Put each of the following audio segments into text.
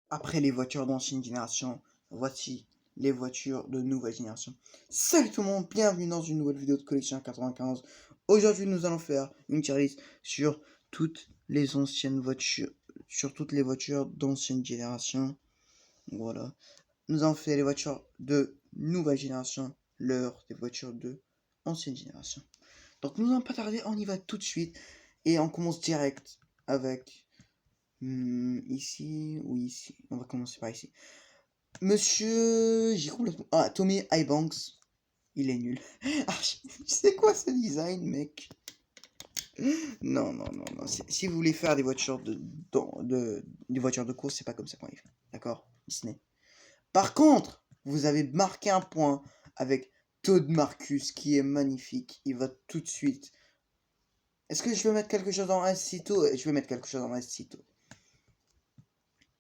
Après les voitures d'ancienne génération, voici les voitures de nouvelle génération. Salut tout le monde, bienvenue dans une nouvelle vidéo de Collection 95. Aujourd'hui, nous allons faire une tier list sur toutes les anciennes voitures, sur toutes les voitures d'ancienne génération. Voilà. Nous avons fait les voitures de nouvelle génération, l'heure des voitures de ancienne génération. Donc nous n'allons pas tarder, on y va tout de suite et on commence direct avec ici ou ici. On va commencer par ici. Monsieur, j'ai complètement... Ah, Tommy Highbanks. Il est nul. Ah, c'est quoi ce design, mec? Non, non, non, non. Si vous voulez faire des voitures des voitures de course, c'est pas comme ça qu'on les fait. D'accord, Disney. Par contre, vous avez marqué un point avec Todd Marcus qui est magnifique. Il va tout de suite. Est-ce que je vais mettre quelque chose dans un sitôt? Je vais mettre quelque chose dans un sitôt.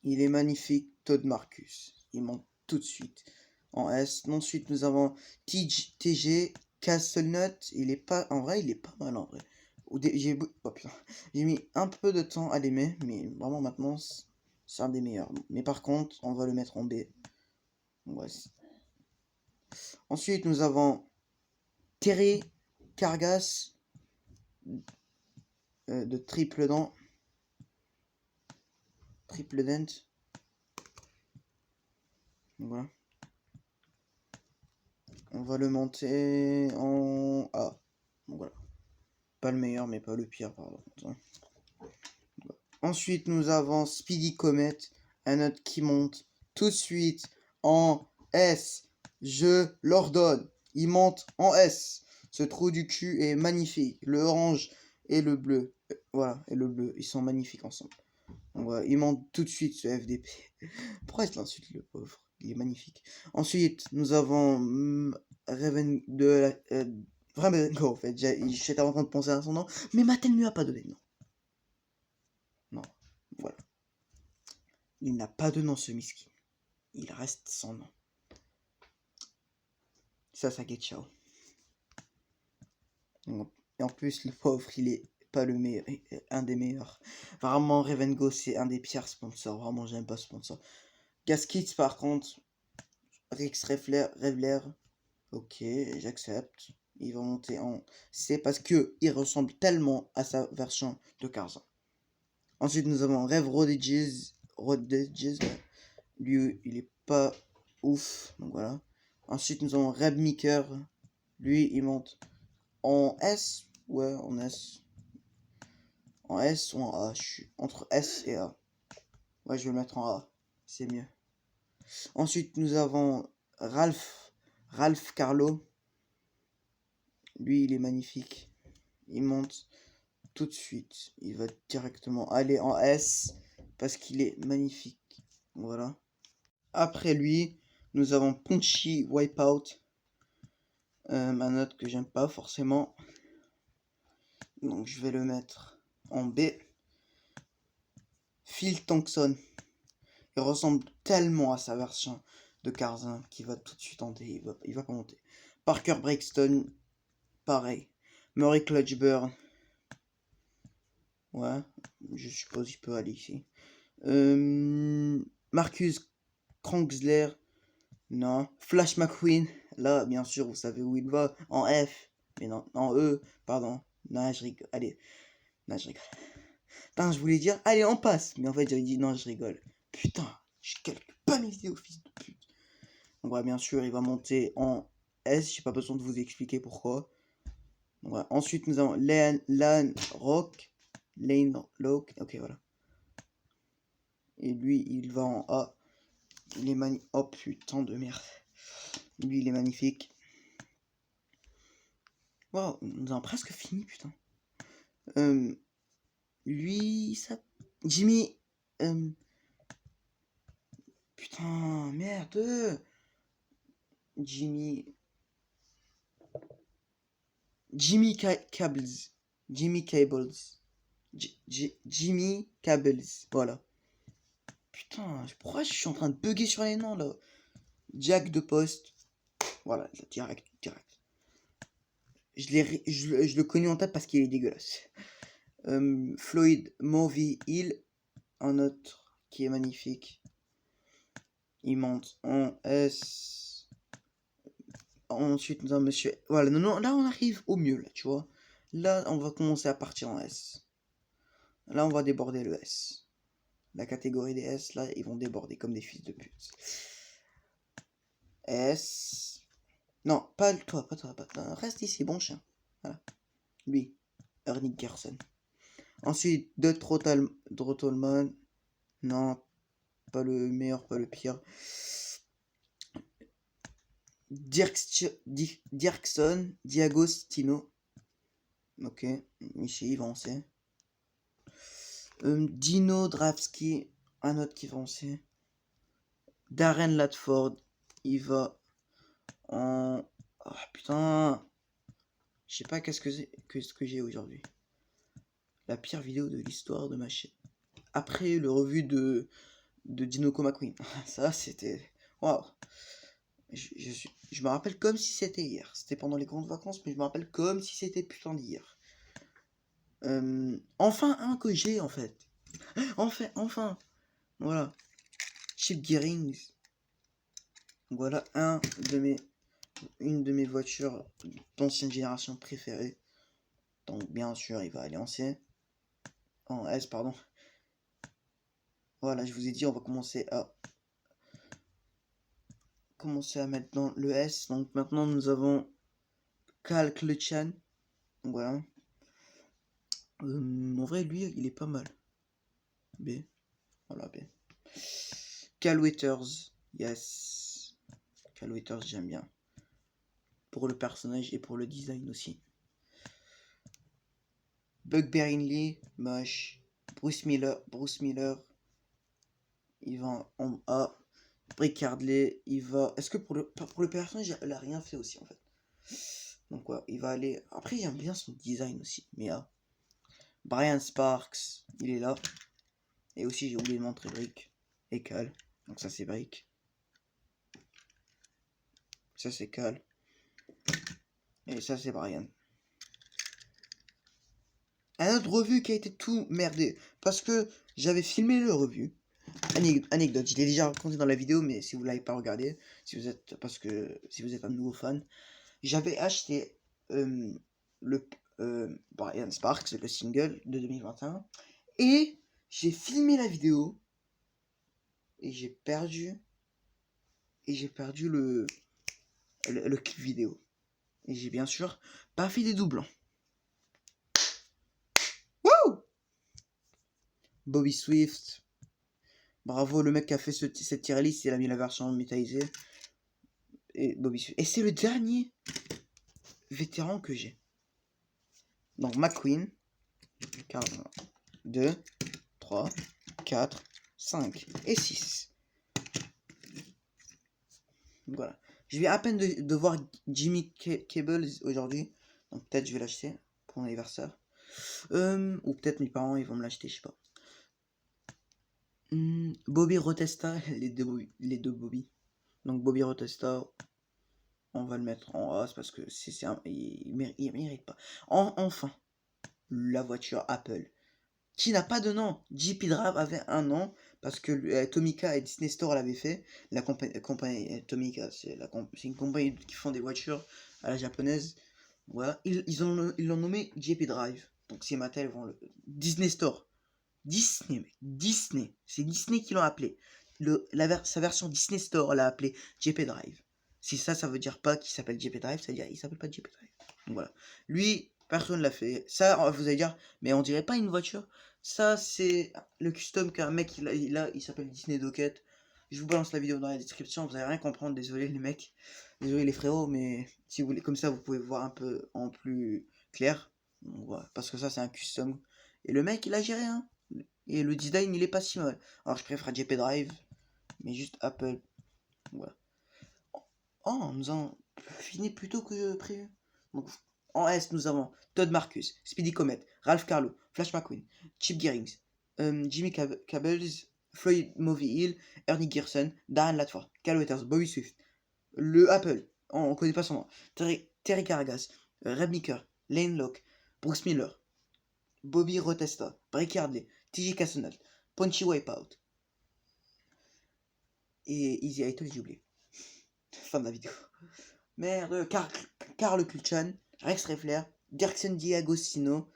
Il est magnifique, Todd Marcus. Il monte tout de suite en S. Ensuite, nous avons TG Castlenut. Il est pas, en vrai, il est pas mal en vrai. J'ai mis un peu de temps à l'aimer, mais vraiment maintenant, c'est un des meilleurs. Mais par contre, on va le mettre en B. Voici. Ensuite, nous avons Terry Cargas de triple dent. Triple dent. Voilà. On va le monter en A. Voilà. Pas le meilleur, mais pas le pire, pardon. Ensuite, nous avons Speedy Comet, un autre qui monte tout de suite en S. Je l'ordonne. Il monte en S. Ce trou du cul est magnifique. Le orange et le bleu. Voilà, et le bleu, ils sont magnifiques ensemble. Donc voilà, il monte tout de suite ce FDP. Pourquoi je l'insulte, le pauvre? Il est magnifique. Ensuite, nous avons Raven de la... Vraiment, en fait, j'étais en train de penser à son nom, mais Mattel ne lui a pas donné de nom. Non, voilà. Il n'a pas de nom, ce miskin. Il reste sans nom. Sasage Ciao. Et en plus, le pauvre, il est pas le meilleur, un des meilleurs. Vraiment, Ravengo, c'est un des pires sponsors. Vraiment, j'aime pas ce sponsor. Gaskits, par contre, Rex Revler. Ok, j'accepte. Il va monter en C parce que il ressemble tellement à sa version de Tarzan. Ensuite, nous avons Rev Rodiges. Lui, il est pas ouf. Donc voilà. Ensuite, nous avons Reb Maker. Lui, il monte en S. Ouais, en S. En S ou en A. Je suis entre S et A. Ouais, je vais le mettre en A. C'est mieux. Ensuite, nous avons Ralph Carlo. Lui, il est magnifique. Il monte tout de suite. Il va directement aller en S parce qu'il est magnifique. Voilà. Après lui, nous avons Punchy Wipeout. Un autre que j'aime pas forcément. Donc je vais le mettre en B. Phil Thompson. Il ressemble tellement à sa version de Tarzan qu'il va tout de suite en D. Il va pas monter. Parker Brixton. Pareil. Murray Clutchburn. Ouais, je suppose qu'il peut aller ici. Marcus Kronxler. Non. Flash McQueen. Là, bien sûr, vous savez où il va. En F. Mais non, en E. Pardon. Non, je rigole. Allez. Non, je rigole. Putain, je voulais dire, allez, on passe. Mais en fait, j'avais dit, non, je rigole. Putain, je calcule pas mes vidéos, fils de pute. Donc, ouais, bien sûr, il va monter en S. J'ai pas besoin de vous expliquer pourquoi. Donc, ouais. Ensuite, nous avons Lane Rock. Ok, voilà. Et lui, il va en A. Il est magnifique. Oh putain de merde. Lui, il est magnifique. Wow, nous avons presque fini, putain. Lui, ça... Jimmy... Putain, merde. Jimmy Cables. Jimmy Cables. Voilà. Putain, pourquoi je suis en train de bugger sur les noms, là? Jack de Poste. Voilà, direct. je le connais en tête parce qu'il est dégueulasse. Floyd Movie Hill, un autre qui est magnifique. Il monte en S. Ensuite, nous avons monsieur. Voilà, non, non, là on arrive au mieux, là, tu vois. Là, on va commencer à partir en S. Là, on va déborder le S. La catégorie des S, là, ils vont déborder comme des fils de pute. S. Non, pas toi, pas toi, pas toi. Reste ici, bon chien. Voilà. Lui, Ernie Gerson. Ensuite, de Trottelman. Non, pas le meilleur, pas le pire. Dirkson, Diagostino. Ok, ici, il va lancer. Dino Dravski, un autre qui va lancer. Darren Latford, il va en... Oh putain. Je sais pas qu'est-ce que j'ai aujourd'hui. La pire vidéo de l'histoire de ma chaîne. Après le revue de Dinoco McQueen. Ça, c'était... Waouh. Je me rappelle comme si c'était hier. C'était pendant les grandes vacances, mais je me rappelle comme si c'était putain d'hier. Enfin un que j'ai, en fait. Enfin. Voilà. Chip Gearings. Voilà une de mes voitures d'ancienne génération préférées. Donc bien sûr, il va aller en S, pardon. Voilà, je vous ai dit, on va commencer à mettre dans le S. Donc maintenant, nous avons Cal Clutchan. Voilà. En vrai, lui, il est pas mal. B. Voilà, B. Cal Waiters. Yes. Cal Waiters, j'aime bien. Pour le personnage et pour le design aussi. Buck Berrinley, moche. Bruce Miller, il va en A. Brick Hardley, il va... Est-ce que pour le personnage, il a rien fait aussi, en fait. Donc, ouais, il va aller... Après, j'aime bien son design aussi, mais A. Brian Sparks, il est là. Et aussi, j'ai oublié de montrer Brick et Cal. Donc, ça, c'est Brick. Ça, c'est Cal. Et ça, c'est Brian. Un autre revue qui a été tout merdé. Parce que j'avais filmé le revue. Anecdote, je l'ai déjà raconté dans la vidéo, mais si vous l'avez pas regardé, si vous êtes un nouveau fan, j'avais acheté le Brian Sparks, le single de 2021, et j'ai filmé la vidéo et j'ai perdu le clip vidéo. Et j'ai bien sûr pas fait des doublons. Wouh! Bobby Swift. Bravo, le mec qui a fait cette tier list, il a mis la version métallisée. Et Bobby Swift. Et c'est le dernier vétéran que j'ai. Donc McQueen. 2, 3, 4, 5 et 6. Voilà. Je viens à peine de voir Jimmy Cables aujourd'hui. Donc peut-être je vais l'acheter pour mon anniversaire. Ou peut-être mes parents ils vont me l'acheter, je sais pas. Bobby Rotesta, les deux Bobby. Donc Bobby Rotesta, on va le mettre en A parce que il mérite pas. Enfin, la voiture Apple. Qui n'a pas de nom. JP Drive avait un nom parce que Tomica et Disney Store l'avaient fait. La compagnie Tomica, c'est une compagnie qui font des voitures à la japonaise. Voilà, ils l'ont nommé JP Drive. Donc si Mattel vont le Disney Store. Disney, mec. Disney. C'est Disney qui l'ont appelé. Sa version Disney Store l'a appelé JP Drive. Si ça veut dire pas qu'il s'appelle JP Drive, ça veut dire il s'appelle pas JP Drive. Donc voilà. Lui, personne l'a fait. Ça, vous allez dire, mais on dirait pas une voiture. Ça, c'est le custom qu'un mec il s'appelle Disney Docket. Je vous balance la vidéo dans la description, vous allez rien comprendre, désolé les mecs. Désolé les frérots, mais si vous voulez, comme ça, vous pouvez voir un peu en plus clair. Donc, voilà, parce que ça, c'est un custom. Et le mec, il a géré, hein. Et le design, il est pas si mal. Alors, je préfère JP Drive, mais juste Apple. Voilà. Oh, nous avons fini plus tôt que prévu. Donc, en S, nous avons Todd Marcus, Speedy Comet, Ralph Carlo, Flash McQueen, Chip Gearings, Jimmy Cables, Floyd Movie Hill, Ernie Gerson, Darren Latford, Cal Waiters, Bobby Swift, le Apple, on connaît pas son nom, Terry Cargas, Red Meeker, Lane Locke, Bruce Miller, Bobby Rotesta, Break Yardley, TJ Cassonal, Punchy Wipeout. Et Easy Idol, j'ai oublié. Fin de la vidéo. Merde, Carl Kulchan, Rex Refler, Dirksen Diagostino,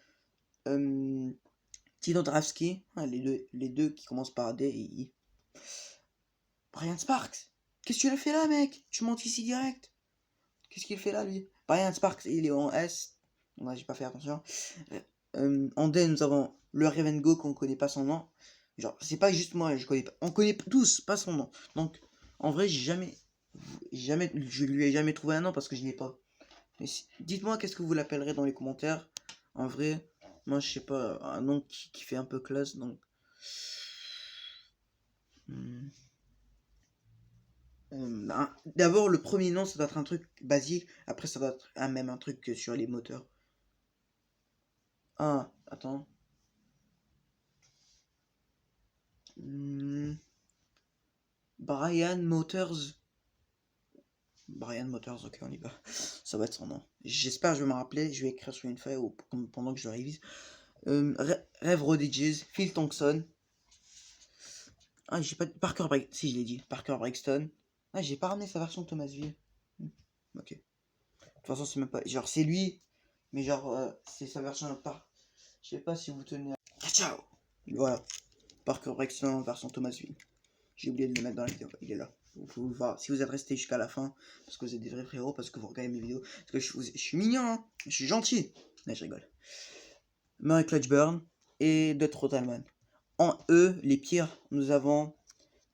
Tino Dravski, les deux qui commencent par D et I. Brian Sparks, qu'est-ce que tu l'as fait là, mec? Tu montes ici direct. Qu'est-ce qu'il fait là, lui? Brian Sparks, il est en S. Ouais, j'ai pas fait attention. En D, nous avons le Ravengo qu'on connaît pas son nom. Genre, c'est pas juste moi, je connais pas. On connaît tous pas son nom. Donc, en vrai, je lui ai jamais trouvé un nom parce que je l'ai pas. Dites-moi qu'est-ce que vous l'appellerez dans les commentaires. En vrai, moi je sais pas, un nom qui fait un peu classe, donc. D'abord, le premier nom, ça doit être un truc basique. Après, ça doit être même un truc sur les moteurs. Ah, attends. Brian Motors. Brian Motors, ok, on y va. Ça va être son nom. J'espère que je vais me rappeler. Je vais écrire sur une feuille ou pendant que je le révise. Rev Rodiges, Phil Thompson. Ah, j'ai pas. Parker Break. Si, je l'ai dit. Parker Brexton. Ah, j'ai pas ramené sa version de Thomasville. Ok. De toute façon, c'est même pas. Genre, c'est lui. Mais genre, c'est sa version à part. Je sais pas si vous tenez. Ciao! Voilà. Parker Brexton, version Thomasville. J'ai oublié de le mettre dans la vidéo. Il est là. Vous pouvez le voir. Si vous êtes resté jusqu'à la fin, parce que vous êtes des vrais frérots, parce que vous regardez mes vidéos, parce que je suis mignon, hein. Je suis gentil. Mais je rigole. Murray Clutchburn et Dutch Rotalman. En E, les pires, nous avons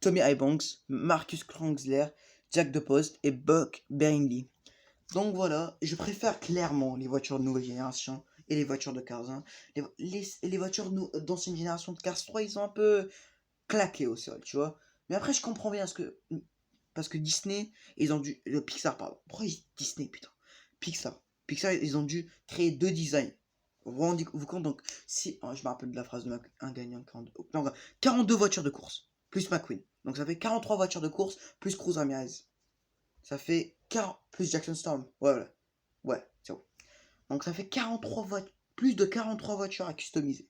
Tommy Eyebanks, Marcus Kranzler, Jack DePost et Buck Beringley. Donc voilà, je préfère clairement les voitures de nouvelle génération et les voitures de Cars 1. Les voitures d'ancienne génération de Cars 3, ils sont un peu claqués au sol, tu vois. Mais après, je comprends bien parce que Disney, ils ont dû. Pixar, pardon. Pourquoi Disney, putain? Pixar, ils ont dû créer deux designs. Vous vous rendez compte, donc, si. Oh, je me rappelle de la phrase de un gagnant 42. Non, 42 voitures de course, plus McQueen. Donc ça fait 43 voitures de course, plus Cruz Ramirez. Ça fait 40. Plus Jackson Storm. Ouais, voilà. Ouais, c'est bon. Donc ça fait 43 voitures. Plus de 43 voitures à customiser.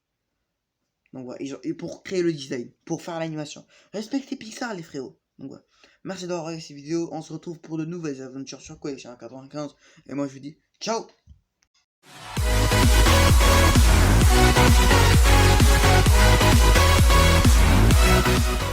Donc voilà, et pour créer le design, pour faire l'animation. Respectez Pixar, les frérots. Donc voilà. Merci d'avoir regardé cette vidéo. On se retrouve pour de nouvelles aventures sur Collection 95. Et moi je vous dis ciao!